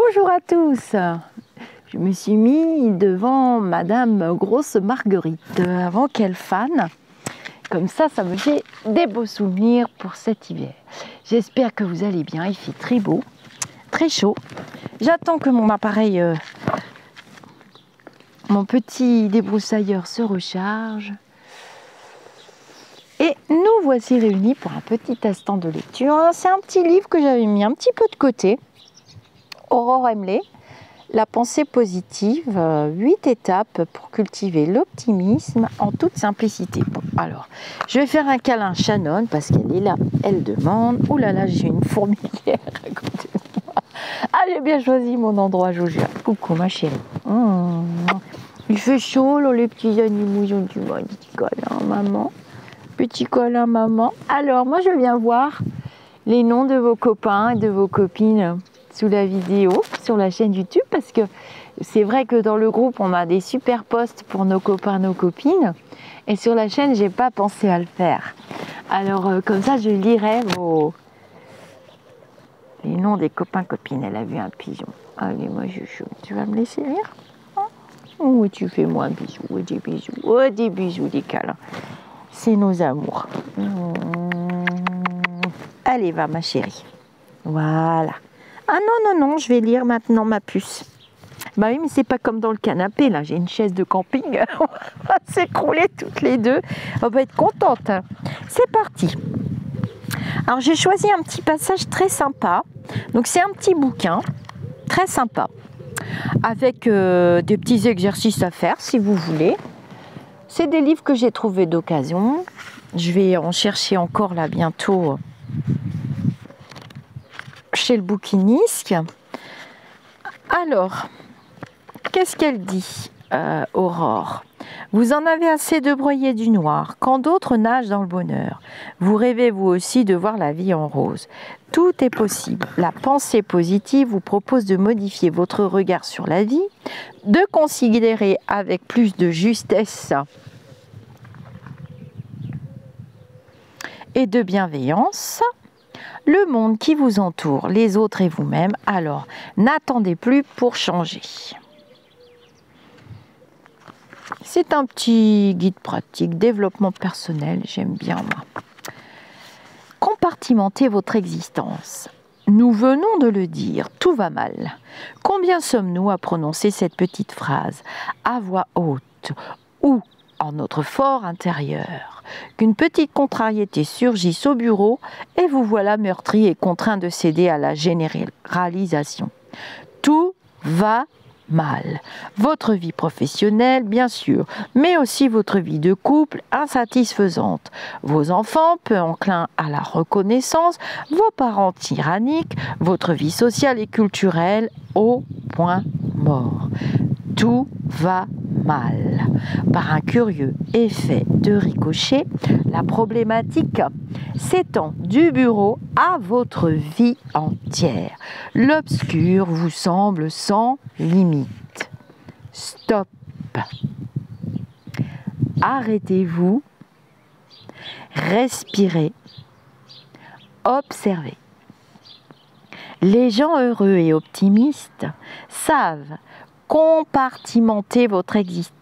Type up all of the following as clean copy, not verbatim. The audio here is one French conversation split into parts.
Bonjour à tous. Je me suis mis devant Madame Grosse Marguerite avant qu'elle fane. Comme ça me fait des beaux souvenirs pour cet hiver. J'espère que vous allez bien. Il fait très beau, très chaud. J'attends que mon appareil, mon petit débroussailleur se recharge. Et nous voici réunis pour un petit instant de lecture. C'est un petit livre que j'avais mis un petit peu de côté. Aurore Emley, La pensée positive, 8 étapes pour cultiver l'optimisme en toute simplicité. Bon, alors, je vais faire un câlin à Shannon parce qu'elle est là, elle demande. Oh là là, j'ai une fourmilière à côté de moi. Ah, j'ai bien choisi mon endroit, Jojo. Coucou ma chérie. Il fait chaud, là, les petits animaux, ils ont du mal. Petit câlin, maman. Petit câlin, maman. Alors, moi, je viens voir les noms de vos copains et de vos copines sous la vidéo sur la chaîne YouTube, parce que c'est vrai que dans le groupe on a des super posts pour nos copains, nos copines, et sur la chaîne j'ai pas pensé à le faire. Alors comme ça je lirai les noms des copains, copines. Elle a vu un pigeon. Allez moi Chouchou, tu vas me laisser lire? Oui, tu fais moi un bisou, des bisous, des bisous, des câlins. C'est nos amours. Allez va ma chérie. Voilà. Ah non, je vais lire maintenant ma puce. Bah oui, mais c'est pas comme dans le canapé, là, j'ai une chaise de camping, on va s'écrouler toutes les deux. On va être contente. C'est parti. Alors j'ai choisi un petit passage très sympa. Donc c'est un petit bouquin, très sympa, avec des petits exercices à faire si vous voulez. C'est des livres que j'ai trouvés d'occasion. Je vais en chercher encore là bientôt chez le bouquiniste. Alors, qu'est-ce qu'elle dit, Aurore? Vous en avez assez de broyer du noir, quand d'autres nagent dans le bonheur. Vous rêvez vous aussi de voir la vie en rose. Tout est possible. La pensée positive vous propose de modifier votre regard sur la vie, de considérer avec plus de justesse et de bienveillance le monde qui vous entoure, les autres et vous-même. Alors, n'attendez plus pour changer. C'est un petit guide pratique, développement personnel, j'aime bien moi. Compartimentez votre existence. Nous venons de le dire, tout va mal. Combien sommes-nous à prononcer cette petite phrase à voix haute ou en notre fort intérieur? Qu'une petite contrariété surgisse au bureau et vous voilà meurtri et contraint de céder à la généralisation. Tout va mal. Votre vie professionnelle, bien sûr, mais aussi votre vie de couple insatisfaisante. Vos enfants peu enclins à la reconnaissance, vos parents tyranniques, votre vie sociale et culturelle au point mort. Tout va mal. Par un curieux effet de ricochet, la problématique s'étend du bureau à votre vie entière. L'obscur vous semble sans limite. Stop. Arrêtez-vous. Respirez. Observez. Les gens heureux et optimistes savent compartimenter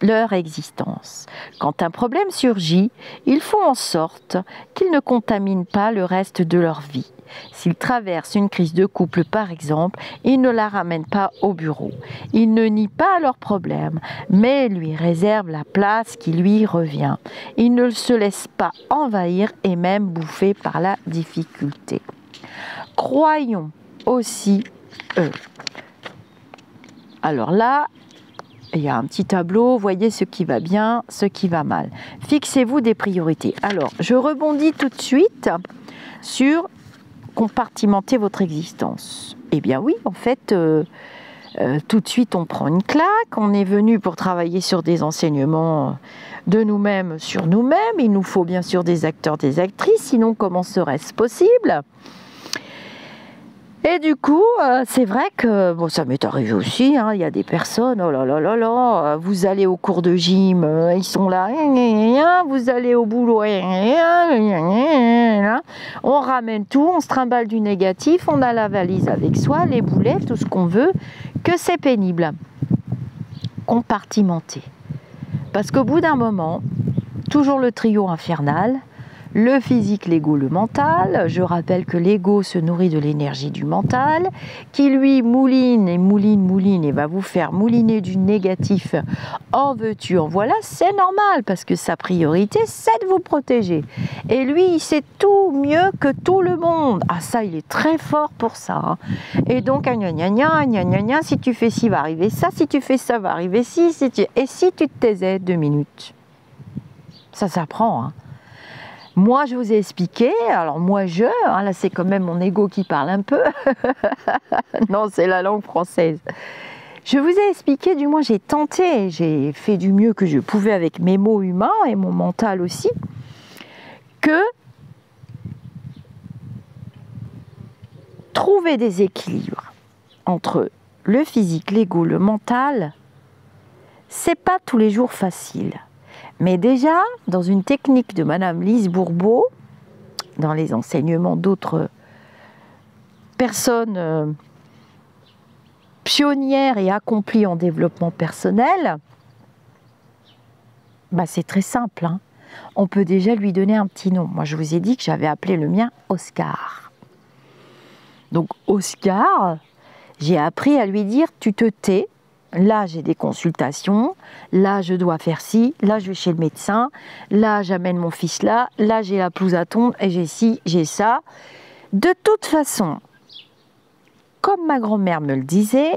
leur existence. Quand un problème surgit, ils font en sorte qu'il ne contamine pas le reste de leur vie. S'ils traversent une crise de couple par exemple, ils ne la ramènent pas au bureau. Ils ne nient pas leurs problèmes, mais lui réservent la place qui lui revient. Ils ne se laissent pas envahir et même bouffer par la difficulté. Croyons aussi eux. Alors là, il y a un petit tableau, voyez ce qui va bien, ce qui va mal. Fixez-vous des priorités. Alors, je rebondis tout de suite sur compartimenter votre existence. Eh bien oui, en fait, tout de suite on prend une claque, on est venu pour travailler sur des enseignements de nous-mêmes sur nous-mêmes. Il nous faut bien sûr des acteurs, des actrices, sinon comment serait-ce possible ? Et du coup, c'est vrai que, bon, ça m'est arrivé aussi, hein, il y a des personnes, oh là là là là, vous allez au cours de gym, ils sont là, vous allez au boulot, on ramène tout, on se trimballe du négatif, on a la valise avec soi, les boulets, tout ce qu'on veut, que c'est pénible. Compartimenter. Parce qu'au bout d'un moment, toujours le trio infernal, le physique, l'ego, le mental. Je rappelle que l'ego se nourrit de l'énergie du mental, qui lui mouline et mouline et va vous faire mouliner du négatif. En veux-tu, en voilà, c'est normal parce que sa priorité, c'est de vous protéger. Et lui, il sait tout mieux que tout le monde. Ah ça, il est très fort pour ça. Hein. Et donc, si tu fais ci, va arriver ça, si tu fais ça, va arriver ci, et si tu te taisais 2 minutes. Ça s'apprend, hein. Moi, je vous ai expliqué, alors moi hein, là c'est quand même mon ego qui parle un peu, non c'est la langue française. Je vous ai expliqué, du moins j'ai tenté, j'ai fait du mieux que je pouvais avec mes mots humains et mon mental aussi, que trouver des équilibres entre le physique, l'ego, le mental, c'est pas tous les jours facile. Mais déjà, dans une technique de Madame Lise Bourbeau, dans les enseignements d'autres personnes pionnières et accomplies en développement personnel, bah c'est très simple. Hein. On peut déjà lui donner un petit nom. Moi, je vous ai dit que j'avais appelé le mien Oscar. Donc, Oscar, j'ai appris à lui dire « tu te tais ». Là, j'ai des consultations, là, je dois faire ci, là, je vais chez le médecin, là, j'amène mon fils là, j'ai la pelouse à tondre, et j'ai ci, j'ai ça. De toute façon, comme ma grand-mère me le disait,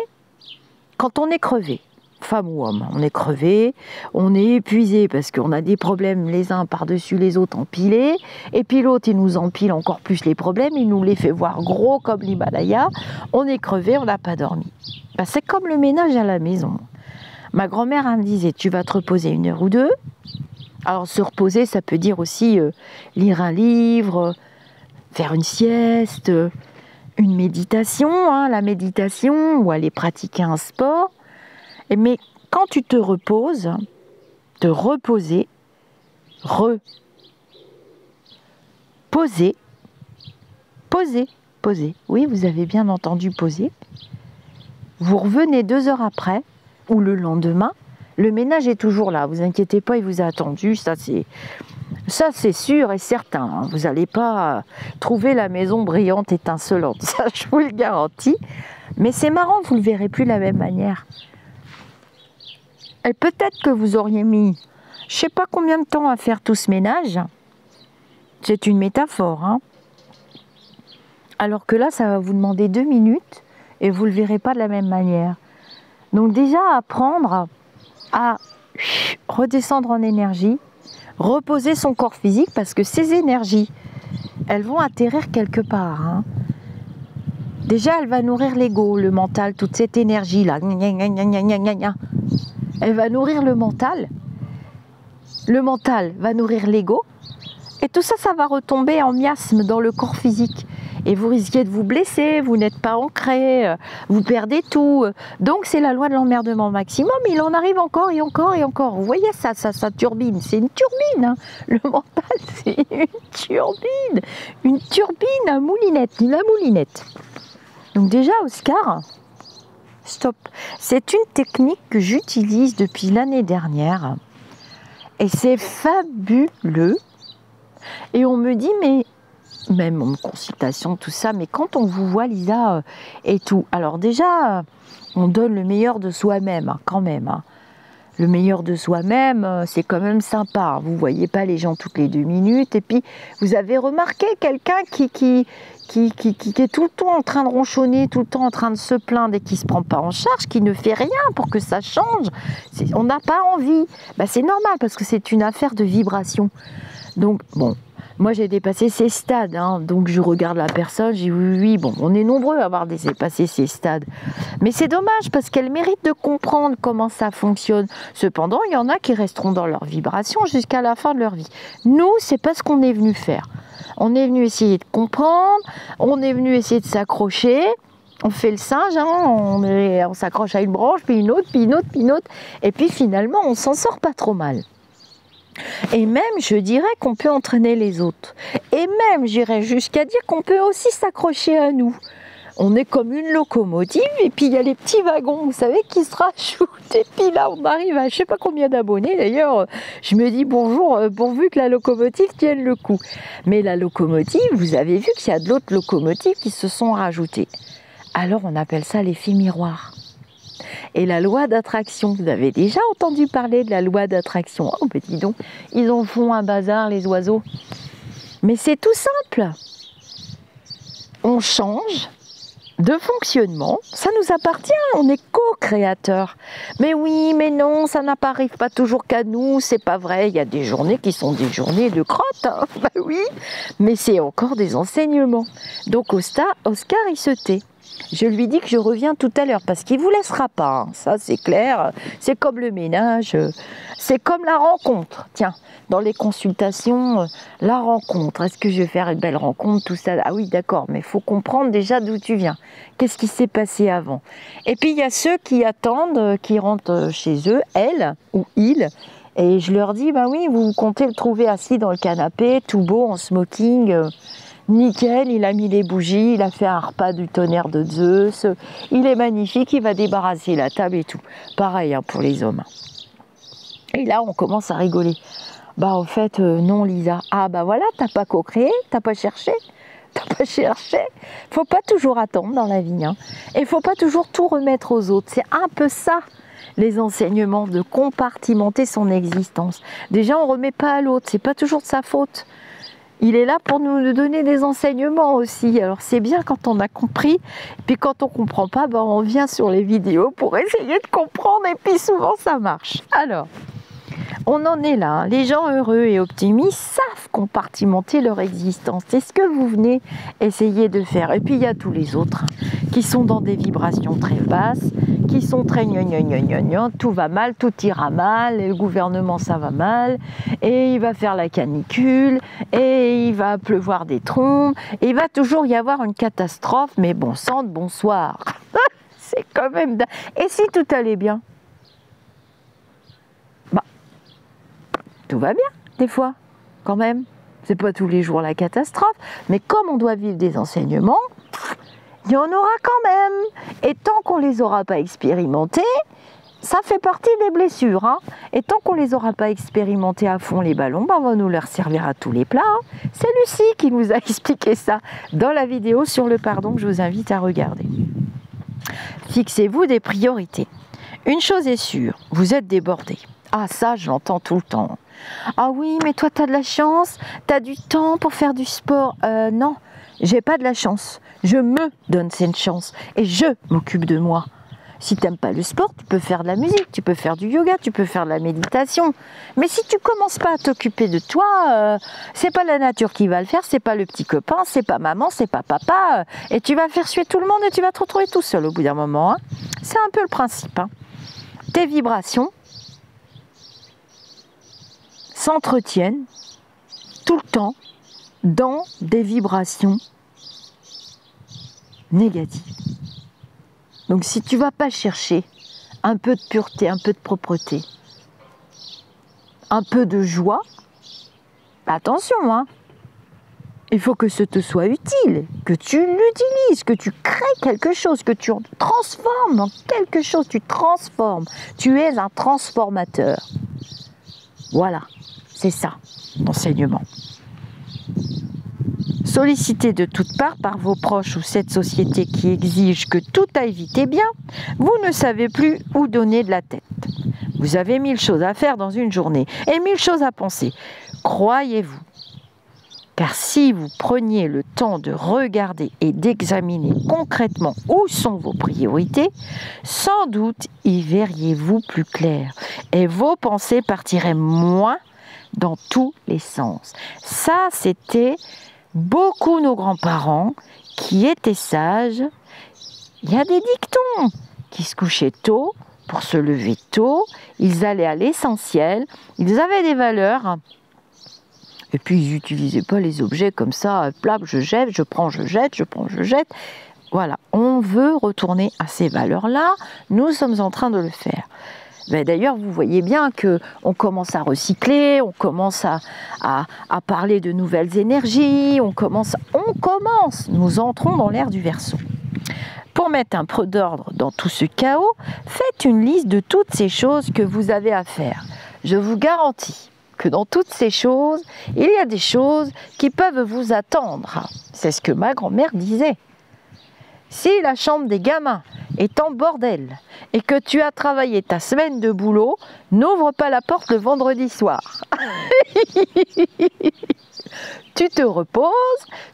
quand on est crevé, femme ou homme, on est crevé, on est épuisé parce qu'on a des problèmes les uns par-dessus les autres empilés, et puis l'autre, il nous empile encore plus les problèmes, il nous les fait voir gros comme l'Himalaya, on est crevé, on n'a pas dormi. Ben, c'est comme le ménage à la maison. Ma grand-mère elle me disait, tu vas te reposer 1 heure ou 2. Alors se reposer, ça peut dire aussi lire un livre, faire une sieste, une méditation, hein, la méditation, ou aller pratiquer un sport. Mais quand tu te reposes, te reposer, poser, oui, vous avez bien entendu poser. Vous revenez 2 heures après, ou le lendemain, le ménage est toujours là, vous inquiétez pas, il vous a attendu, ça c'est sûr et certain, hein. Vous n'allez pas trouver la maison brillante, étincelante, ça je vous le garantis, mais c'est marrant, vous ne le verrez plus de la même manière. Et peut-être que vous auriez mis, je ne sais pas combien de temps à faire tout ce ménage, c'est une métaphore, hein. Alors que là, ça va vous demander 2 minutes, et vous ne le verrez pas de la même manière. Donc déjà, apprendre à redescendre en énergie, reposer son corps physique, parce que ces énergies, elles vont atterrir quelque part. Hein. Déjà, elle va nourrir l'ego, le mental, toute cette énergie-là. Elle va nourrir le mental. Le mental va nourrir l'ego. Et tout ça, ça va retomber en miasme dans le corps physique. Et vous risquez de vous blesser, vous n'êtes pas ancré, vous perdez tout. Donc c'est la loi de l'emmerdement maximum, il en arrive encore et encore et encore. Vous voyez ça turbine, c'est une turbine. Hein. Le mental, c'est une turbine à moulinette, la moulinette. Donc déjà, Oscar, stop. C'est une technique que j'utilise depuis l'année dernière et c'est fabuleux. Et on me dit, mais même en consultation, tout ça, mais quand on vous voit, Lisa, et tout, alors déjà, on donne le meilleur de soi-même, hein, quand même. Hein. Le meilleur de soi-même, c'est quand même sympa. Hein. Vous ne voyez pas les gens toutes les 2 minutes. Et puis, vous avez remarqué quelqu'un qui est tout le temps en train de ronchonner, tout le temps en train de se plaindre et qui ne se prend pas en charge, qui ne fait rien pour que ça change. On n'a pas envie. Ben, c'est normal parce que c'est une affaire de vibration. Donc, bon, Moi, j'ai dépassé ces stades, hein, donc je regarde la personne, j'ai oui, oui, bon, on est nombreux à avoir dépassé ces stades. Mais c'est dommage parce qu'elle mérite de comprendre comment ça fonctionne. Cependant, il y en a qui resteront dans leur vibration jusqu'à la fin de leur vie. Nous, c'est pas ce qu'on est venu faire. On est venu essayer de comprendre, on est venu essayer de s'accrocher. On fait le singe, hein, on s'accroche à une branche, puis une autre, puis une autre, puis une autre. Et puis finalement, on s'en sort pas trop mal. Et même, je dirais qu'on peut entraîner les autres. Et même, j'irais jusqu'à dire qu'on peut aussi s'accrocher à nous. On est comme une locomotive et puis il y a les petits wagons, vous savez, qui se rajoutent. Et puis là, on arrive à je sais pas combien d'abonnés. D'ailleurs, je me dis bonjour, pourvu que la locomotive tienne le coup. Mais la locomotive, vous avez vu qu'il y a d'autres locomotives qui se sont rajoutées. Alors, on appelle ça l'effet miroir. Et la loi d'attraction, vous avez déjà entendu parler de la loi d'attraction? Oh, ben dis donc, ils en font un bazar, les oiseaux. Mais c'est tout simple. On change de fonctionnement, ça nous appartient, on est co-créateurs. Mais oui, mais non, ça n'arrive pas toujours qu'à nous, c'est pas vrai. Il y a des journées qui sont des journées de crotte, hein. Bah oui, mais c'est encore des enseignements. Donc Oscar, il se tait. Je lui dis que je reviens tout à l'heure parce qu'il ne vous laissera pas, hein. Ça c'est clair, c'est comme le ménage, c'est comme la rencontre. Tiens, dans les consultations, la rencontre, est-ce que je vais faire une belle rencontre, tout ça? Ah oui, d'accord, mais il faut comprendre déjà d'où tu viens, qu'est-ce qui s'est passé avant. Et puis il y a ceux qui attendent, qui rentrent chez eux, elles ou ils, et je leur dis, bah oui, vous comptez le trouver assis dans le canapé, tout beau, en smoking, nickel, il a mis les bougies, il a fait un repas du tonnerre de Zeus, il est magnifique, il va débarrasser la table et tout. Pareil, hein, pour les hommes. Et là, on commence à rigoler. Bah, en fait, non, Lisa. Ah, bah voilà, t'as pas co-créé, t'as pas cherché. T'as pas cherché. Faut pas toujours attendre dans la vie, hein. Et faut pas toujours tout remettre aux autres. C'est un peu ça, les enseignements, de compartimenter son existence. Déjà, on remet pas à l'autre, c'est pas toujours de sa faute. Il est là pour nous donner des enseignements aussi. Alors c'est bien quand on a compris, puis quand on ne comprend pas, ben on vient sur les vidéos pour essayer de comprendre et puis souvent ça marche. Alors, on en est là, hein. Les gens heureux et optimistes savent compartimenter leur existence. C'est ce que vous venez essayer de faire. Et puis il y a tous les autres qui sont dans des vibrations très basses, qui sont très gna, tout va mal, tout ira mal, et le gouvernement ça va mal, et il va faire la canicule, et il va pleuvoir des trombes, et il va toujours y avoir une catastrophe, mais bon sang de bonsoir. C'est quand même... Et si tout allait bien? Bah, tout va bien, des fois, quand même. C'est pas tous les jours la catastrophe, mais comme on doit vivre des enseignements, il y en aura quand même. Et tant qu'on ne les aura pas expérimentés, ça fait partie des blessures, hein. Et tant qu'on ne les aura pas expérimentés à fond les ballons, ben on va nous leur servir à tous les plats, hein. C'est Lucie qui nous a expliqué ça dans la vidéo sur le pardon que je vous invite à regarder. Fixez-vous des priorités. Une chose est sûre, vous êtes débordé. Ah ça, je l'entends tout le temps. Ah oui, mais toi, tu as de la chance, tu as du temps pour faire du sport. Non, j'ai pas de la chance. Je me donne cette chance et je m'occupe de moi. Si tu n'aimes pas le sport, tu peux faire de la musique, tu peux faire du yoga, tu peux faire de la méditation. Mais si tu commences pas à t'occuper de toi, c'est pas la nature qui va le faire, c'est pas le petit copain, c'est pas maman, c'est pas papa. Et tu vas faire suer tout le monde et tu vas te retrouver tout seul au bout d'un moment, hein. C'est un peu le principe, hein. Tes vibrations s'entretiennent tout le temps dans des vibrations négatives. Donc si tu ne vas pas chercher un peu de pureté, un peu de propreté, un peu de joie, attention, hein, il faut que ce te soit utile, que tu l'utilises, que tu crées quelque chose, que tu transformes en quelque chose, tu transformes. Tu es un transformateur. Voilà, c'est ça, l'enseignement. Sollicité de toutes parts par vos proches ou cette société qui exige que tout aille vite et bien, vous ne savez plus où donner de la tête. Vous avez 1000 choses à faire dans une journée et 1000 choses à penser. Croyez-vous. Car si vous preniez le temps de regarder et d'examiner concrètement où sont vos priorités, sans doute y verriez-vous plus clair et vos pensées partiraient moins dans tous les sens. Ça, c'était beaucoup nos grands-parents qui étaient sages. Il y a des dictons qui se couchaient tôt pour se lever tôt. Ils allaient à l'essentiel. Ils avaient des valeurs. Et puis, ils n'utilisaient pas les objets comme ça, plap, je jette, je prends, je jette, je prends, je jette. Voilà, on veut retourner à ces valeurs-là. Nous sommes en train de le faire. D'ailleurs, vous voyez bien qu'on commence à recycler, on commence à parler de nouvelles énergies, on commence, nous entrons dans l'ère du Verseau. Pour mettre un peu d'ordre dans tout ce chaos, faites une liste de toutes ces choses que vous avez à faire. Je vous garantis que dans toutes ces choses, il y a des choses qui peuvent vous attendre. C'est ce que ma grand-mère disait. Si la chambre des gamins est en bordel et que tu as travaillé ta semaine de boulot, n'ouvre pas la porte le vendredi soir. Tu te reposes,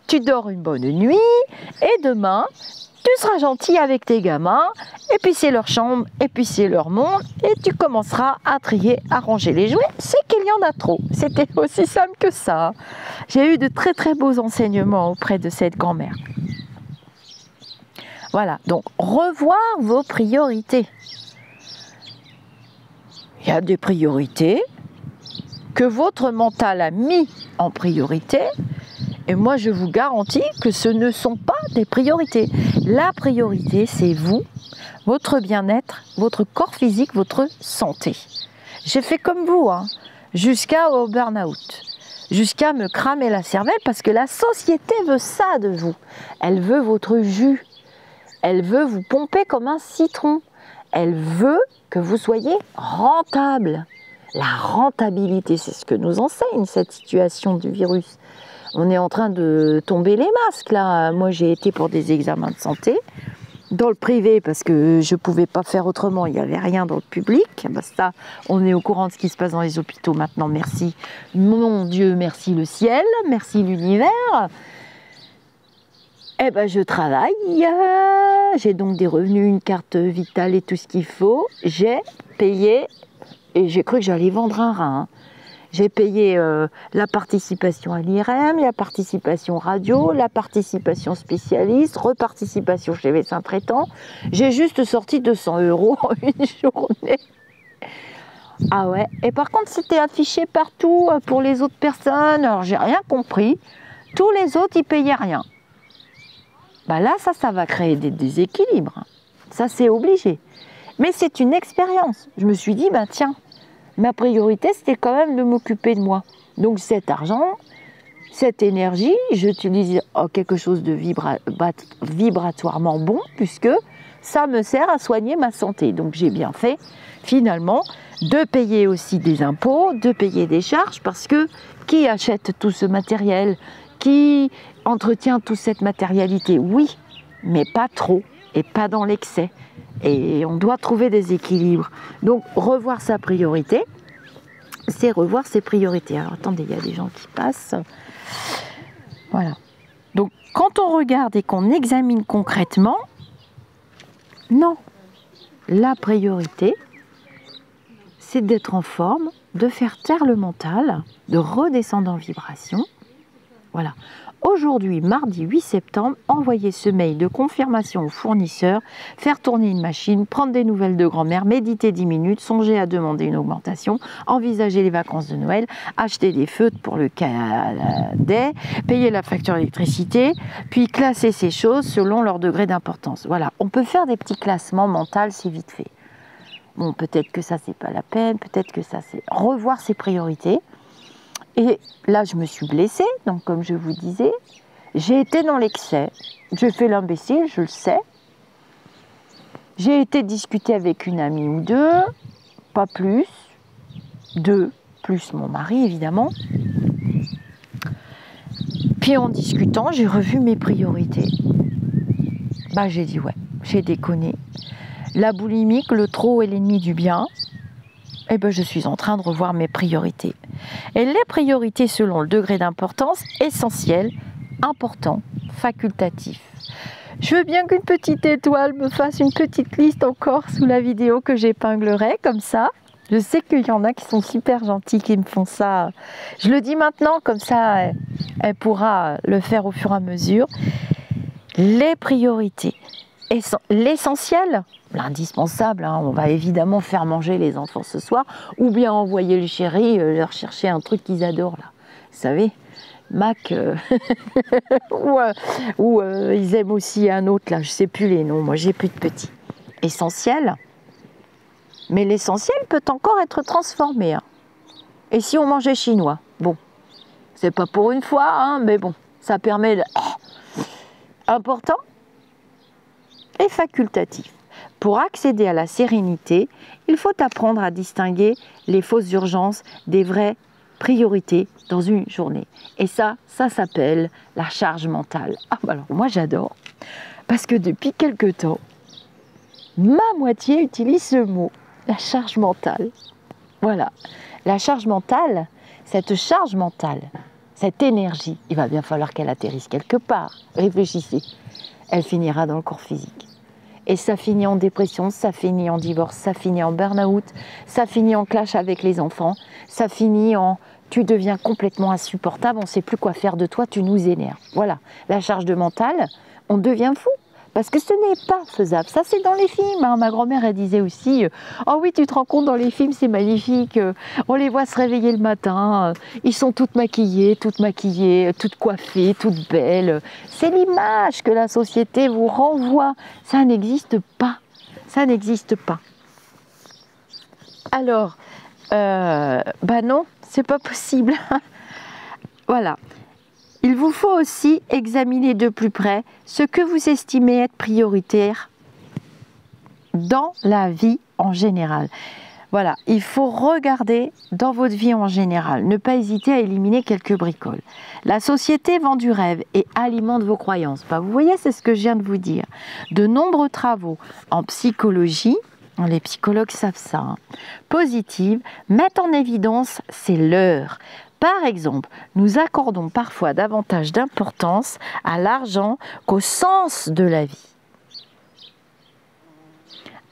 tu dors une bonne nuit et demain, tu seras gentil avec tes gamins et puis c'est leur chambre et puis c'est leur monde et tu commenceras à trier, à ranger les jouets. C'est qu'il y en a trop. C'était aussi simple que ça. J'ai eu de très très beaux enseignements auprès de cette grand-mère. Voilà, donc revoir vos priorités. Il y a des priorités que votre mental a mis en priorité et moi je vous garantis que ce ne sont pas des priorités. La priorité, c'est vous, votre bien-être, votre corps physique, votre santé. J'ai fait comme vous, jusqu'au burn-out, jusqu'à me cramer la cervelle parce que la société veut ça de vous. Elle veut votre jus. Elle veut vous pomper comme un citron. Elle veut que vous soyez rentable. La rentabilité, c'est ce que nous enseigne cette situation du virus. On est en train de tomber les masques là. Moi, j'ai été pour des examens de santé dans le privé parce que je ne pouvais pas faire autrement. Il n'y avait rien dans le public. Ça, on est au courant de ce qui se passe dans les hôpitaux maintenant. Merci, mon Dieu, merci le ciel, merci l'univers. Je travaille, j'ai donc des revenus, une carte vitale et tout ce qu'il faut. J'ai payé, et j'ai cru que j'allais vendre un rein. J'ai payé la participation à l'IRM, la participation radio, la participation spécialiste, reparticipation chez médecin traitant. J'ai juste sorti 200 € en une journée. Ah ouais, et par contre c'était affiché partout pour les autres personnes, alors j'ai rien compris. Tous les autres ils payaient rien. Là, ça va créer des déséquilibres. Ça, c'est obligé. Mais c'est une expérience. Je me suis dit, tiens, ma priorité, c'était quand même de m'occuper de moi. Donc, cet argent, cette énergie, j'utilise quelque chose de vibratoirement bon, puisque ça me sert à soigner ma santé. Donc, j'ai bien fait, finalement, de payer aussi des impôts, de payer des charges, parce que qui achète tout ce matériel ? Qui entretient toute cette matérialité? Oui, mais pas trop et pas dans l'excès. Et on doit trouver des équilibres. Donc, revoir sa priorité, c'est revoir ses priorités. Alors, attendez, il y a des gens qui passent. Voilà. Donc, quand on regarde et qu'on examine concrètement, non. La priorité, c'est d'être en forme, de faire taire le mental, de redescendre en vibration. Voilà. Aujourd'hui, mardi 8 septembre, envoyez ce mail de confirmation au fournisseur, faire tourner une machine, prendre des nouvelles de grand-mère, méditer 10 minutes, songer à demander une augmentation, envisager les vacances de Noël, acheter des feutres pour le cadet, payer la facture d'électricité, puis classer ces choses selon leur degré d'importance. Voilà, on peut faire des petits classements mentaux, c'est vite fait. Bon, peut-être que ça, c'est pas la peine, peut-être que ça, c'est revoir ses priorités. Et là, je me suis blessée, donc comme je vous disais, j'ai été dans l'excès. J'ai fait l'imbécile, je le sais. J'ai été discuter avec une amie ou deux, pas plus. Deux, plus mon mari, évidemment. Puis en discutant, j'ai revu mes priorités. J'ai dit ouais, j'ai déconné. La boulimique, le trop est l'ennemi du bien. Je suis en train de revoir mes priorités. Et les priorités selon le degré d'importance, essentiel, important, facultatif. Je veux bien qu'une petite étoile me fasse une petite liste encore sous la vidéo que j'épinglerai, comme ça. Je sais qu'il y en a qui sont super gentils, qui me font ça. Je le dis maintenant, comme ça, elle pourra le faire au fur et à mesure. Les priorités. L'essentiel, l'indispensable, hein, on va évidemment faire manger les enfants ce soir, ou bien envoyer le chéri leur chercher un truc qu'ils adorent, là. Vous savez, Mac, ou ils aiment aussi un autre, là, je ne sais plus les noms, moi j'ai plus de petits. Essentiel, mais l'essentiel peut encore être transformé. Hein. Et si on mangeait chinois? Bon, c'est pas pour une fois, hein, mais bon, ça permet de... Important et facultatif. Pour accéder à la sérénité, il faut apprendre à distinguer les fausses urgences des vraies priorités dans une journée. Et ça s'appelle la charge mentale. Ah bah alors moi j'adore, parce que depuis quelque temps, ma moitié utilise ce mot, la charge mentale. Voilà, la charge mentale, cette charge mentale, cette énergie, il va bien falloir qu'elle atterrisse quelque part. Réfléchissez, elle finira dans le corps physique. Et ça finit en dépression, ça finit en divorce, ça finit en burn-out, ça finit en clash avec les enfants, ça finit en tu deviens complètement insupportable, on ne sait plus quoi faire de toi, tu nous énerves. Voilà, la charge de mental, on devient fou. Parce que ce n'est pas faisable. Ça, c'est dans les films. Hein. Ma grand-mère, elle disait aussi « Oh oui, tu te rends compte, dans les films, c'est magnifique. On les voit se réveiller le matin. Ils sont toutes maquillées, toutes coiffées, toutes belles. » C'est l'image que la société vous renvoie. Ça n'existe pas. Ça n'existe pas. Alors, bah non, c'est pas possible. Voilà. Il vous faut aussi examiner de plus près ce que vous estimez être prioritaire dans la vie en général. Voilà, il faut regarder dans votre vie en général, ne pas hésiter à éliminer quelques bricoles. La société vend du rêve et alimente vos croyances. Bah, vous voyez, c'est ce que je viens de vous dire. De nombreux travaux en psychologie, les psychologues savent ça, hein, positive, mettent en évidence ces leurres. Par exemple, nous accordons parfois davantage d'importance à l'argent qu'au sens de la vie.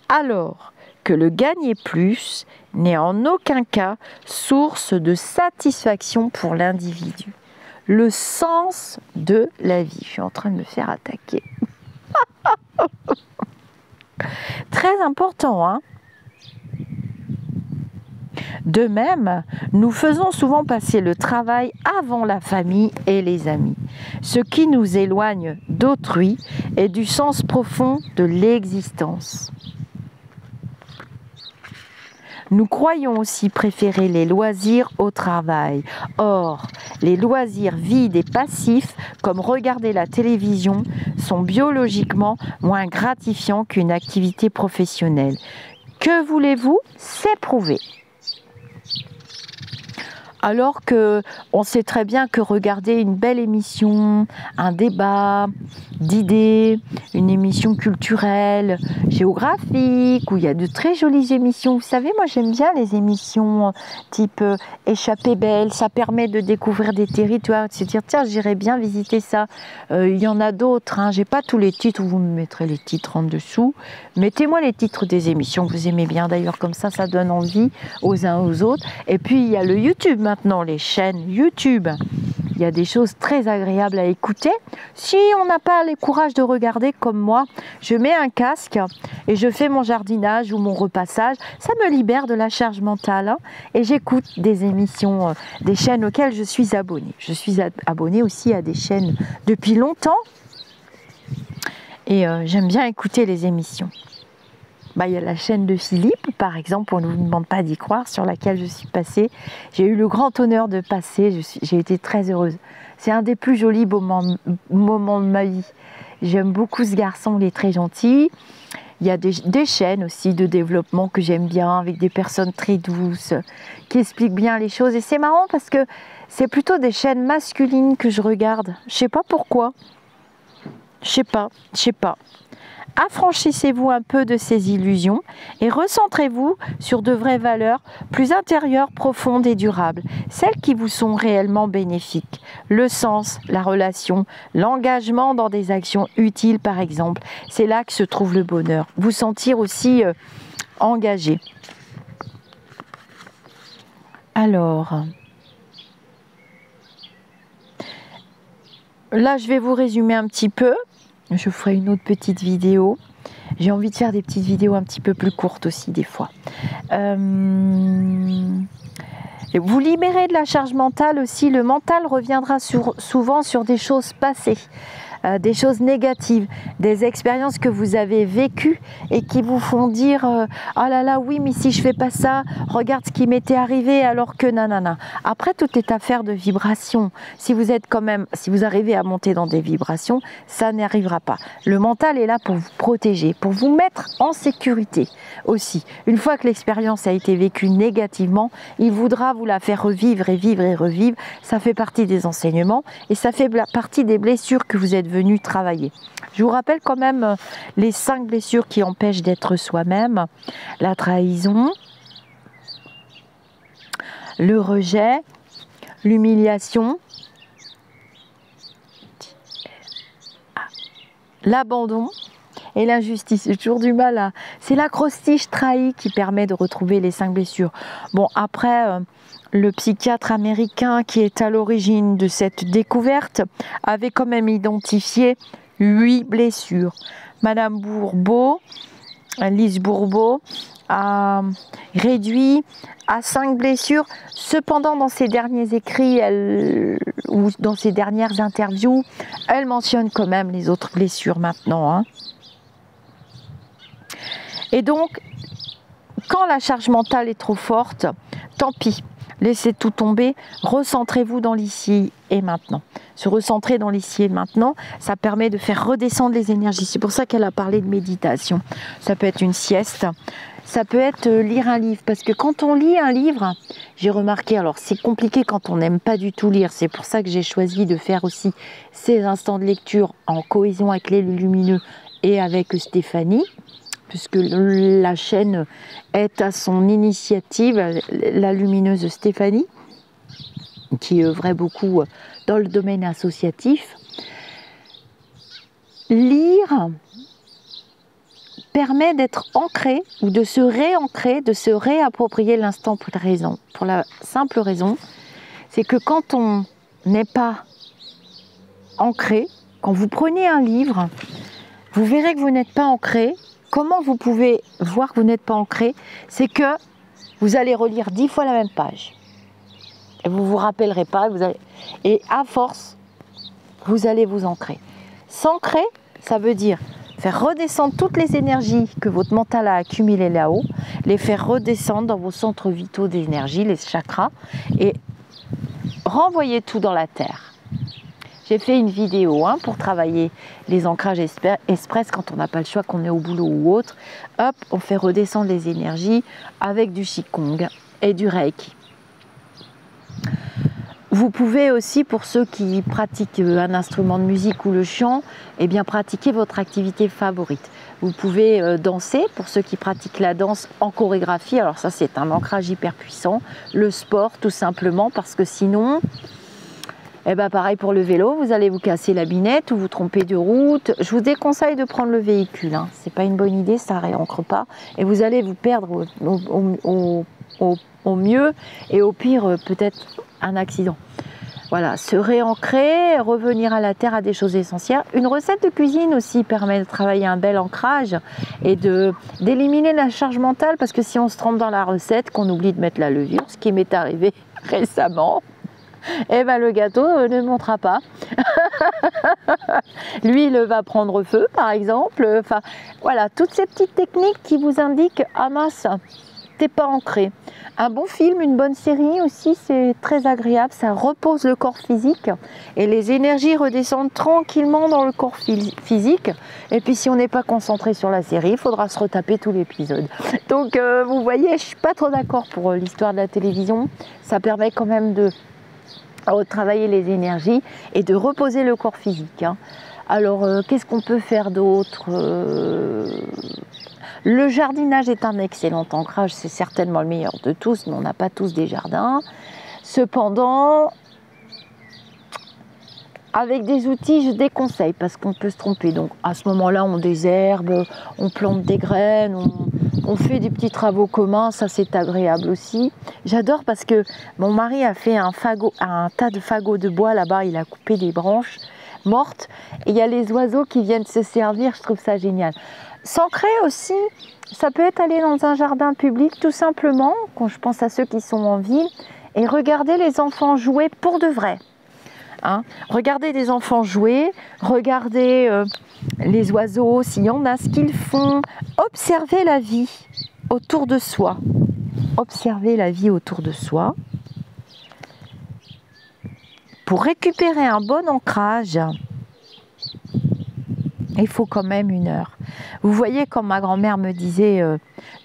Alors que le gagner plus n'est en aucun cas source de satisfaction pour l'individu. Le sens de la vie. Je suis en train de me faire attaquer. Très important, hein ? De même, nous faisons souvent passer le travail avant la famille et les amis, ce qui nous éloigne d'autrui et du sens profond de l'existence. Nous croyons aussi préférer les loisirs au travail. Or, les loisirs vides et passifs, comme regarder la télévision, sont biologiquement moins gratifiants qu'une activité professionnelle. Que voulez-vous? C'est prouvé. Alors qu'on sait très bien que regarder une belle émission, un débat d'idées, une émission culturelle, géographique, où il y a de très jolies émissions. Vous savez, moi j'aime bien les émissions type Échappée belle, ça permet de découvrir des territoires, de se dire tiens, j'irais bien visiter ça. Il y en a d'autres, hein. J'ai pas tous les titres, vous me mettrez les titres en dessous. Mettez-moi les titres des émissions que vous aimez bien d'ailleurs, comme ça donne envie aux uns aux autres. Et puis il y a le YouTube maintenant, les chaînes YouTube. Il y a des choses très agréables à écouter. Si on n'a pas le courage de regarder comme moi, je mets un casque et je fais mon jardinage ou mon repassage. Ça me libère de la charge mentale, hein, et j'écoute des émissions, des chaînes auxquelles je suis abonnée. Je suis abonnée aussi à des chaînes depuis longtemps et j'aime bien écouter les émissions. Bah, il y a la chaîne de Philippe, par exemple, on ne vous demande pas d'y croire, sur laquelle je suis passée. J'ai eu le grand honneur de passer, j'ai été très heureuse. C'est un des plus jolis moments de ma vie. J'aime beaucoup ce garçon, il est très gentil. Il y a des chaînes aussi de développement que j'aime bien, avec des personnes très douces, qui expliquent bien les choses. Et c'est marrant parce que c'est plutôt des chaînes masculines que je regarde. Je ne sais pas pourquoi. Je sais pas. Affranchissez-vous un peu de ces illusions et recentrez-vous sur de vraies valeurs plus intérieures, profondes et durables, celles qui vous sont réellement bénéfiques. Le sens, la relation, l'engagement dans des actions utiles par exemple, c'est là que se trouve le bonheur. Vous sentir aussi engagé. Alors, là, je vais vous résumer un petit peu. Je ferai une autre petite vidéo. J'ai envie de faire des petites vidéos un petit peu plus courtes aussi, des fois. Vous libérez de la charge mentale aussi. Le mental reviendra souvent sur des choses passées. Des choses négatives, des expériences que vous avez vécues et qui vous font dire ah là là oui mais si je fais pas ça, regarde ce qui m'était arrivé alors que nanana. Après tout est affaire de vibration. Si vous êtes quand même, si vous arrivez à monter dans des vibrations, ça n'arrivera pas. Le mental est là pour vous protéger, pour vous mettre en sécurité aussi. Une fois que l'expérience a été vécue négativement, il voudra vous la faire revivre et vivre et revivre. Ça fait partie des enseignements et ça fait partie des blessures que vous êtes venu travailler. Je vous rappelle quand même les 5 blessures qui empêchent d'être soi-même. La trahison, le rejet, l'humiliation, l'abandon et l'injustice. J'ai toujours du mal à... C'est l'acrostiche trahi qui permet de retrouver les 5 blessures. Bon, après... le psychiatre américain qui est à l'origine de cette découverte avait quand même identifié 8 blessures. Madame Bourbeau, Lise Bourbeau, a réduit à 5 blessures. Cependant, dans ses derniers écrits ou dans ses dernières interviews, elle mentionne quand même les autres blessures maintenant. Hein. Et donc, quand la charge mentale est trop forte, tant pis. Laissez tout tomber, recentrez-vous dans l'ici et maintenant. Se recentrer dans l'ici et maintenant, ça permet de faire redescendre les énergies. C'est pour ça qu'elle a parlé de méditation. Ça peut être une sieste, ça peut être lire un livre. Parce que quand on lit un livre, j'ai remarqué, alors c'est compliqué quand on n'aime pas du tout lire. C'est pour ça que j'ai choisi de faire aussi ces instants de lecture en cohésion avec les lumineux et avec Stéphanie. Puisque la chaîne est à son initiative, la lumineuse Stéphanie, qui œuvrait beaucoup dans le domaine associatif. Lire permet d'être ancré ou de se réancrer, de se réapproprier l'instant présent. Pour la simple raison, c'est que quand on n'est pas ancré, quand vous prenez un livre, vous verrez que vous n'êtes pas ancré. Comment vous pouvez voir que vous n'êtes pas ancré? C'est que vous allez relire 10 fois la même page. Et vous ne vous rappellerez pas. Et à force, vous allez vous ancrer. S'ancrer, ça veut dire faire redescendre toutes les énergies que votre mental a accumulées là-haut, les faire redescendre dans vos centres vitaux d'énergie, les chakras, et renvoyer tout dans la terre. J'ai fait une vidéo pour travailler les ancrages express quand on n'a pas le choix, qu'on est au boulot ou autre. Hop, on fait redescendre les énergies avec du Qigong et du Reiki. Vous pouvez aussi, pour ceux qui pratiquent un instrument de musique ou le chant, eh bien pratiquer votre activité favorite. Vous pouvez danser, pour ceux qui pratiquent la danse en chorégraphie. Alors ça, c'est un ancrage hyper puissant. Le sport, tout simplement, parce que sinon... Eh bien pareil pour le vélo, vous allez vous casser la binette ou vous tromper de route. Je vous déconseille de prendre le véhicule, hein. C'est pas une bonne idée, ça ne réancre pas. Et vous allez vous perdre au mieux et au pire peut-être un accident. Voilà, se réancrer, revenir à la terre à des choses essentielles. Une recette de cuisine aussi permet de travailler un bel ancrage et d'éliminer la charge mentale, parce que si on se trompe dans la recette, qu'on oublie de mettre la levure, ce qui m'est arrivé récemment, eh ben le gâteau ne montera pas. L'huile va prendre feu, par exemple. Enfin, voilà, toutes ces petites techniques qui vous indiquent « Ah mince, t'es pas ancré ». Un bon film, une bonne série aussi, c'est très agréable. Ça repose le corps physique et les énergies redescendent tranquillement dans le corps physique. Et puis si on n'est pas concentré sur la série, il faudra se retaper tout l'épisode. Donc vous voyez, je suis pas trop d'accord pour l'histoire de la télévision. Ça permet quand même de retravailler les énergies et de reposer le corps physique. Alors, qu'est-ce qu'on peut faire d'autre? Le jardinage est un excellent ancrage, c'est certainement le meilleur de tous, mais on n'a pas tous des jardins. Cependant, avec des outils, je déconseille parce qu'on peut se tromper. Donc, à ce moment-là, on désherbe, on plante des graines, On fait des petits travaux communs, ça c'est agréable aussi. J'adore parce que mon mari a fait un tas de fagots de bois là-bas, il a coupé des branches mortes et il y a les oiseaux qui viennent se servir, je trouve ça génial. S'ancrer aussi, ça peut être aller dans un jardin public tout simplement, quand je pense à ceux qui sont en ville, et regarder les enfants jouer pour de vrai. Hein, regardez des enfants jouer, regardez les oiseaux, s'il y en a, ce qu'ils font, observez la vie autour de soi. Observez la vie autour de soi. Pour récupérer un bon ancrage, il faut quand même 1 heure. Vous voyez, comme ma grand-mère me disait,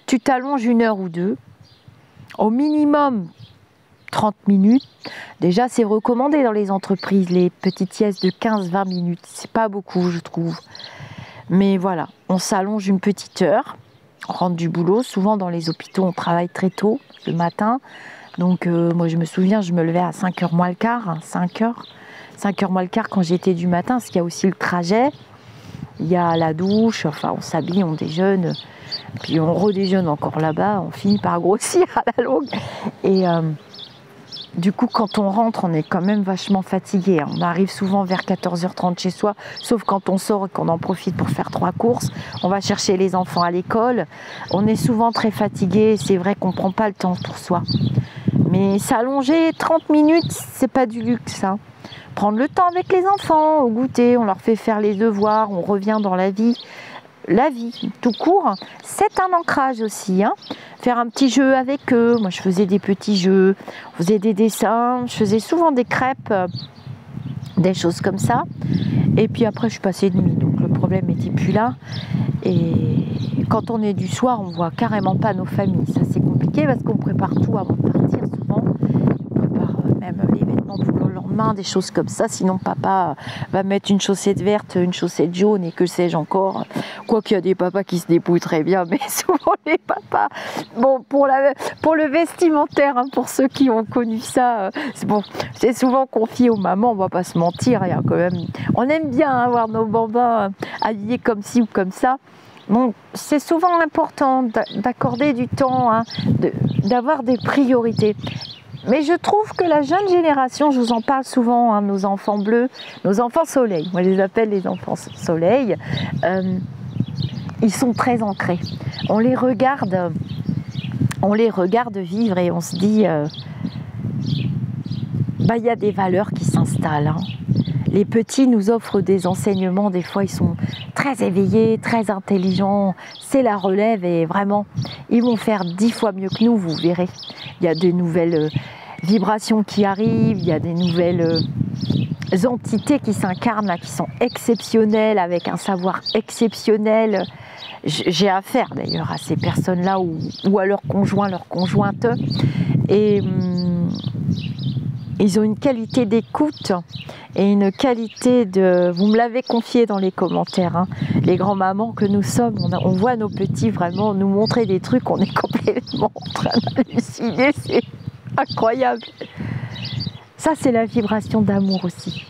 tu t'allonges 1 heure ou 2, au minimum 30 minutes. Déjà, c'est recommandé dans les entreprises, les petites siestes de 15-20 minutes. C'est pas beaucoup, je trouve. Mais voilà, on s'allonge 1 petite heure, on rentre du boulot. Souvent, dans les hôpitaux, on travaille très tôt, le matin. Donc, moi, je me souviens, je me levais à 5h moins le quart, 5h moins le quart quand j'étais du matin, parce qu'il y a aussi le trajet. Il y a la douche, enfin, on s'habille, on déjeune, puis on redéjeune encore là-bas, on finit par grossir à la longue. Et du coup, quand on rentre, on est quand même vachement fatigué. On arrive souvent vers 14h30 chez soi, sauf quand on sort et qu'on en profite pour faire 3 courses. On va chercher les enfants à l'école. On est souvent très fatigué. C'est vrai qu'on ne prend pas le temps pour soi. Mais s'allonger 30 minutes, c'est pas du luxe. Hein. Prendre le temps avec les enfants, au goûter, on leur fait faire les devoirs, on revient dans la vie. La vie, tout court, c'est un ancrage aussi. Hein. Faire un petit jeu avec eux. Moi, je faisais des petits jeux, on faisait des dessins, je faisais souvent des crêpes, des choses comme ça. Et puis après, je suis passée de nuit, donc le problème n'était plus là. Et quand on est du soir, on ne voit carrément pas nos familles. Ça, c'est compliqué parce qu'on prépare tout avant de partir souvent. On prépare même les vêtements pour le lendemain, des choses comme ça. Sinon, papa va mettre une chaussette verte, une chaussette jaune et que sais-je encore. Quoiqu'il y a des papas qui se débrouillent très bien, mais souvent les papas, bon, pour le vestimentaire, hein, pour ceux qui ont connu ça, c'est souvent confié aux mamans, on va pas se mentir, il y a quand même, on aime bien avoir nos bambins habillés comme ci ou comme ça. Bon, c'est souvent important d'accorder du temps, hein, d'avoir des priorités. Mais je trouve que la jeune génération, je vous en parle souvent, hein, nos enfants bleus, nos enfants soleil, moi je les appelle les enfants soleil, ils sont très ancrés. On les regarde vivre et on se dit, il y a des valeurs qui s'installent. Hein. Les petits nous offrent des enseignements, des fois ils sont très éveillés, très intelligents, c'est la relève et vraiment, ils vont faire 10 fois mieux que nous, vous verrez. Il y a des nouvelles vibrations qui arrivent, il y a des nouvelles entités qui s'incarnent, là, qui sont exceptionnelles, avec un savoir exceptionnel. J'ai affaire d'ailleurs à ces personnes-là ou à leurs conjoints, leurs conjointes. Et ils ont une qualité d'écoute et une qualité de... Vous me l'avez confié dans les commentaires, hein, les grands-mamans que nous sommes, on voit nos petits vraiment nous montrer des trucs, on est complètement en train d'halluciner, c'est incroyable. Ça, c'est la vibration d'amour aussi.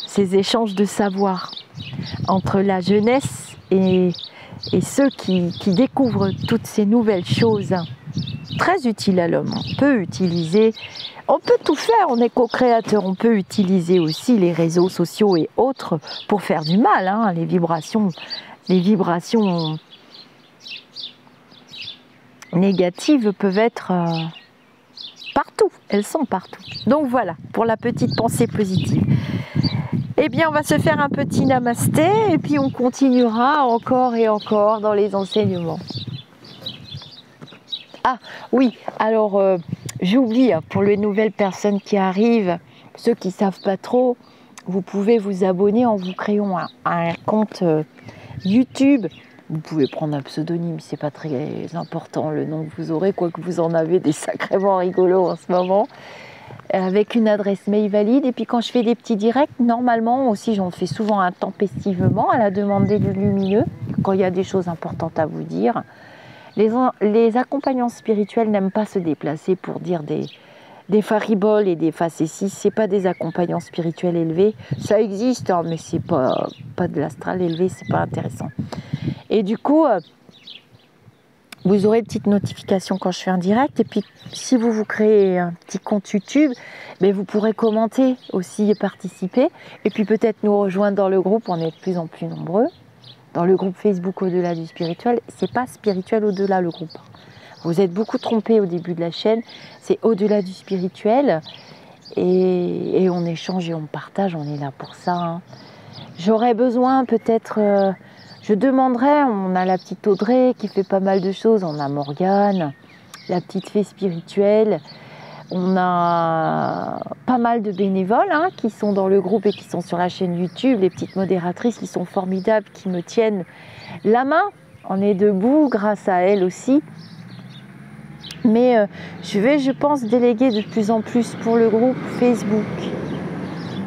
Ces échanges de savoir entre la jeunesse et ceux qui découvrent toutes ces nouvelles choses très utiles à l'homme. On peut tout faire, on est co-créateur, on peut utiliser aussi les réseaux sociaux et autres pour faire du mal. Hein. Les vibrations négatives peuvent être partout, elles sont partout. Donc voilà, pour la petite pensée positive. Eh bien, on va se faire un petit namasté et puis on continuera encore et encore dans les enseignements. Ah oui, alors j'oublie, pour les nouvelles personnes qui arrivent, ceux qui ne savent pas trop, vous pouvez vous abonner en vous créant un compte YouTube. Vous pouvez prendre un pseudonyme, c'est pas très important le nom que vous aurez, quoique vous en avez des sacrément rigolos en ce moment. Avec une adresse mail valide. Et puis quand je fais des petits directs, normalement aussi j'en fais souvent intempestivement à la demande des lumineux, quand il y a des choses importantes à vous dire. Les accompagnants spirituels n'aiment pas se déplacer pour dire des fariboles et des facéties. C'est pas des accompagnants spirituels élevés. Ça existe, hein, mais c'est pas de l'astral élevé, c'est pas intéressant. Et du coup, vous aurez une petite notification quand je fais un direct. Et puis, si vous vous créez un petit compte YouTube, mais vous pourrez commenter aussi et participer. Et puis peut-être nous rejoindre dans le groupe, on est de plus en plus nombreux. Dans le groupe Facebook Au-delà du spirituel, c'est pas spirituel au-delà le groupe. Vous êtes beaucoup trompés au début de la chaîne, c'est Au-delà du spirituel. Et on échange et on partage, on est là pour ça. Hein. J'aurais besoin peut-être, je demanderais, on a la petite Audrey qui fait pas mal de choses, on a Morgane, la petite fée spirituelle, on a pas mal de bénévoles hein, qui sont dans le groupe et qui sont sur la chaîne YouTube, les petites modératrices qui sont formidables, qui me tiennent la main. On est debout grâce à elles aussi. Mais je vais, je pense, déléguer de plus en plus pour le groupe Facebook.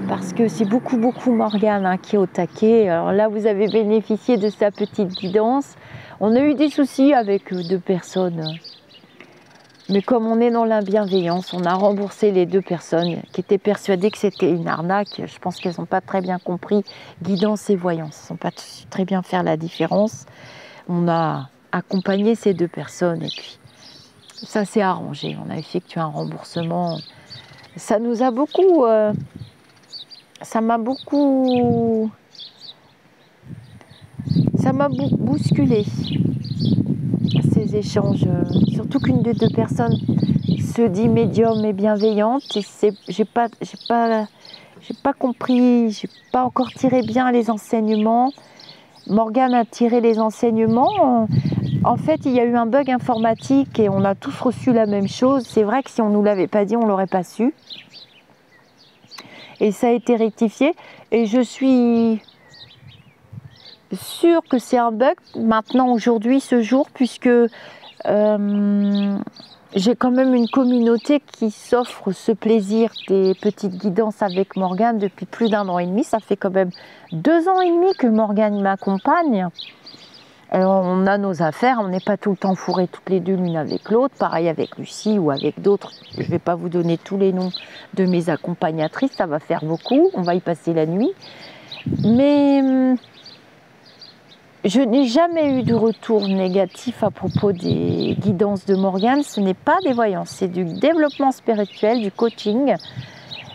Parce que c'est beaucoup Morgane hein, qui est au taquet. Alors là, vous avez bénéficié de sa petite guidance. On a eu des soucis avec 2 personnes. Mais comme on est dans la bienveillance, on a remboursé les 2 personnes qui étaient persuadées que c'était une arnaque. Je pense qu'elles n'ont pas très bien compris guidance et voyance. Elles n'ont pas très bien faire la différence. On a accompagné ces 2 personnes et puis ça s'est arrangé. On a effectué un remboursement. Ça nous a beaucoup... ça m'a beaucoup bousculé ces échanges, surtout qu'une des 2 personnes se dit médium et bienveillante et j'ai pas compris, j'ai pas encore tiré bien les enseignements. Morgane a tiré les enseignements. En fait, il y a eu un bug informatique et on a tous reçu la même chose. C'est vrai que si on nous l'avait pas dit, on l'aurait pas su. Et ça a été rectifié. Et je suis sûre que c'est un bug maintenant, aujourd'hui, ce jour, puisque j'ai quand même une communauté qui s'offre ce plaisir des petites guidances avec Morgane depuis plus d'1 an et demi. Ça fait quand même 2 ans et demi que Morgane m'accompagne. Alors, on a nos affaires, on n'est pas tout le temps fourrés toutes les 2 l'une avec l'autre, pareil avec Lucie ou avec d'autres. Je ne vais pas vous donner tous les noms de mes accompagnatrices, ça va faire beaucoup, on va y passer la nuit. Mais je n'ai jamais eu de retour négatif à propos des guidances de Morgane. Ce n'est pas des voyances, c'est du développement spirituel, du coaching.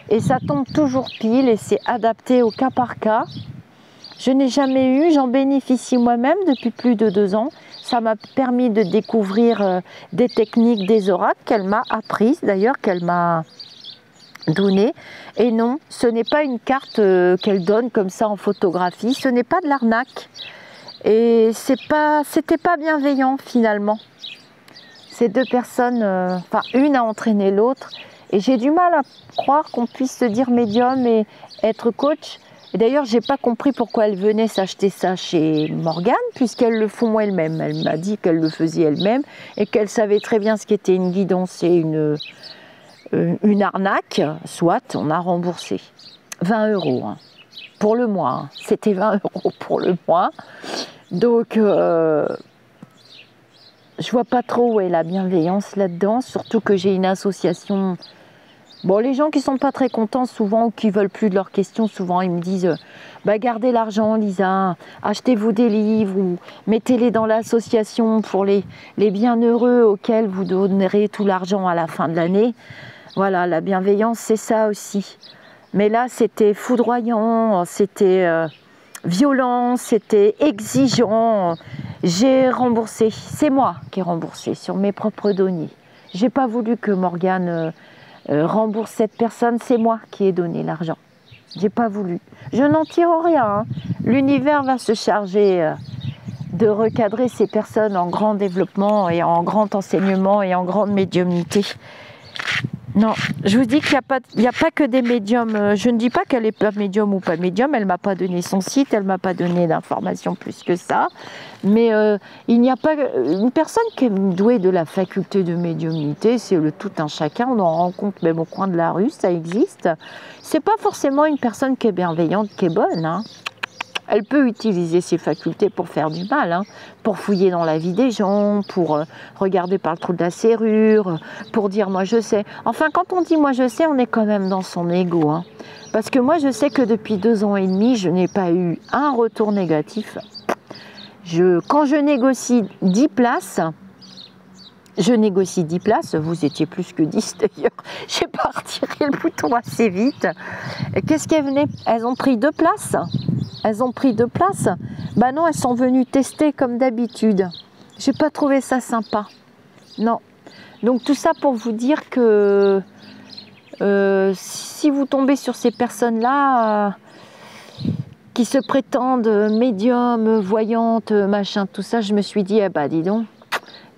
Et ça tombe toujours pile et c'est adapté au cas par cas. Je n'ai jamais eu, j'en bénéficie moi-même depuis plus de 2 ans. Ça m'a permis de découvrir des techniques, des oracles qu'elle m'a apprises, d'ailleurs qu'elle m'a données. Et non, ce n'est pas une carte qu'elle donne comme ça en photographie, ce n'est pas de l'arnaque. Et c'était pas bienveillant finalement. Ces 2 personnes, enfin une a entraîné l'autre. Et j'ai du mal à croire qu'on puisse se dire médium et être coach. Et d'ailleurs, je n'ai pas compris pourquoi elle venait s'acheter ça chez Morgane, puisqu'elles le font elles-mêmes. Elle m'a dit qu'elle le faisait elle-même et qu'elle savait très bien ce qu'était une guidance et une arnaque. Soit, on a remboursé 20 € hein, pour le mois. Hein. C'était 20 € pour le mois. Donc, je vois pas trop où est la bienveillance là-dedans, surtout que j'ai une association. Bon, les gens qui sont pas très contents souvent ou qui veulent plus de leurs questions, souvent ils me disent bah, gardez l'argent Lisa, achetez-vous des livres ou mettez-les dans l'association pour les bienheureux auxquels vous donnerez tout l'argent à la fin de l'année. Voilà, la bienveillance c'est ça aussi. Mais là c'était foudroyant, c'était violent, c'était exigeant. J'ai remboursé, c'est moi qui ai remboursé sur mes propres deniers. J'ai pas voulu que Morgane rembourse cette personne, c'est moi qui ai donné l'argent. J'ai pas voulu. Je n'en tire rien. Hein. L'univers va se charger de recadrer ces personnes en grand développement et en grand enseignement et en grande médiumnité. Non, je vous dis qu'il n'y a pas que des médiums. Je ne dis pas qu'elle n'est pas médium ou pas médium. Elle ne m'a pas donné son site, elle ne m'a pas donné d'informations plus que ça. Mais il n'y a pas une personne qui est douée de la faculté de médiumnité, c'est le tout un chacun. On en rencontre même au coin de la rue, ça existe. C'est pas forcément une personne qui est bienveillante, qui est bonne. Hein. Elle peut utiliser ses facultés pour faire du mal, hein, pour fouiller dans la vie des gens, pour regarder par le trou de la serrure, pour dire « moi je sais ». Enfin, quand on dit « moi je sais », on est quand même dans son ego. Hein. Parce que moi je sais que depuis 2 ans et demi, je n'ai pas eu un retour négatif. Quand je négocie 10 places, Je négocie 10 places, vous étiez plus que 10 d'ailleurs. J'ai pas retiré le bouton assez vite. Qu'est-ce qu'elles venaient? Elles ont pris 2 places. Elles ont pris 2 places. Bah non, elles sont venues tester comme d'habitude. J'ai pas trouvé ça sympa. Non. Donc tout ça pour vous dire que si vous tombez sur ces personnes-là qui se prétendent médiums, voyantes, machin, tout ça, je me suis dit, eh bah dis donc,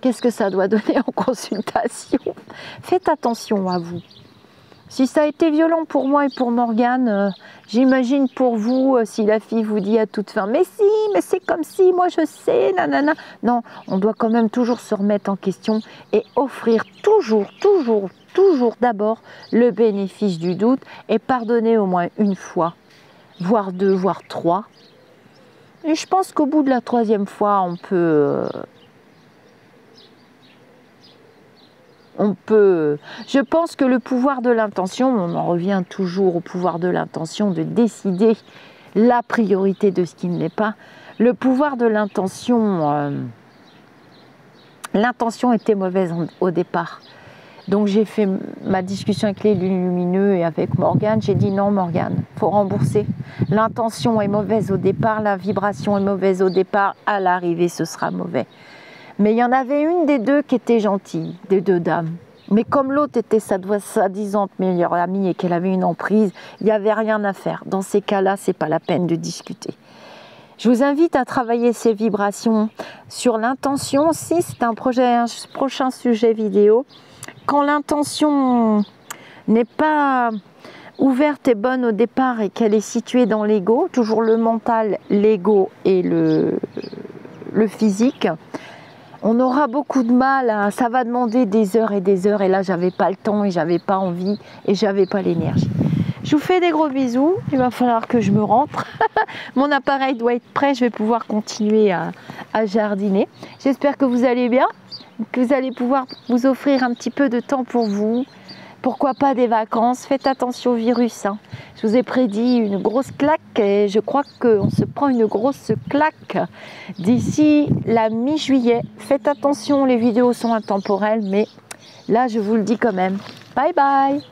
qu'est-ce que ça doit donner en consultation? Faites attention à vous. Si ça a été violent pour moi et pour Morgane, j'imagine pour vous, si la fille vous dit à toute fin, mais si, mais c'est comme si, moi je sais, nanana. Non, on doit quand même toujours se remettre en question et offrir toujours d'abord le bénéfice du doute et pardonner au moins une fois, voire 2, voire 3. Et je pense qu'au bout de la 3e fois, je pense que le pouvoir de l'intention, on en revient toujours au pouvoir de l'intention, de décider la priorité de ce qui ne l'est pas. Le pouvoir de l'intention, l'intention était mauvaise au départ. Donc j'ai fait ma discussion avec les lumineux et avec Morgane, j'ai dit non Morgane, il faut rembourser. L'intention est mauvaise au départ, la vibration est mauvaise au départ, à l'arrivée ce sera mauvais. Mais il y en avait une des 2 qui était gentille, des 2 dames. Mais comme l'autre était sa soi-disant meilleure amie et qu'elle avait une emprise, il n'y avait rien à faire. Dans ces cas-là, ce n'est pas la peine de discuter. Je vous invite à travailler ces vibrations sur l'intention aussi. C'est un prochain sujet vidéo. Quand l'intention n'est pas ouverte et bonne au départ et qu'elle est située dans l'ego, toujours le mental, l'ego et le physique, on aura beaucoup de mal, ça va demander des heures et là j'avais pas le temps et j'avais pas envie et j'avais pas l'énergie. Je vous fais des gros bisous, il va falloir que je me rentre. Mon appareil doit être prêt, je vais pouvoir continuer à jardiner. J'espère que vous allez bien, que vous allez pouvoir vous offrir un petit peu de temps pour vous. Pourquoi pas des vacances? Faites attention au virus. Hein. Je vous ai prédit une grosse claque et je crois qu'on se prend une grosse claque d'ici la mi-juillet. Faites attention, les vidéos sont intemporelles, mais là je vous le dis quand même. Bye bye!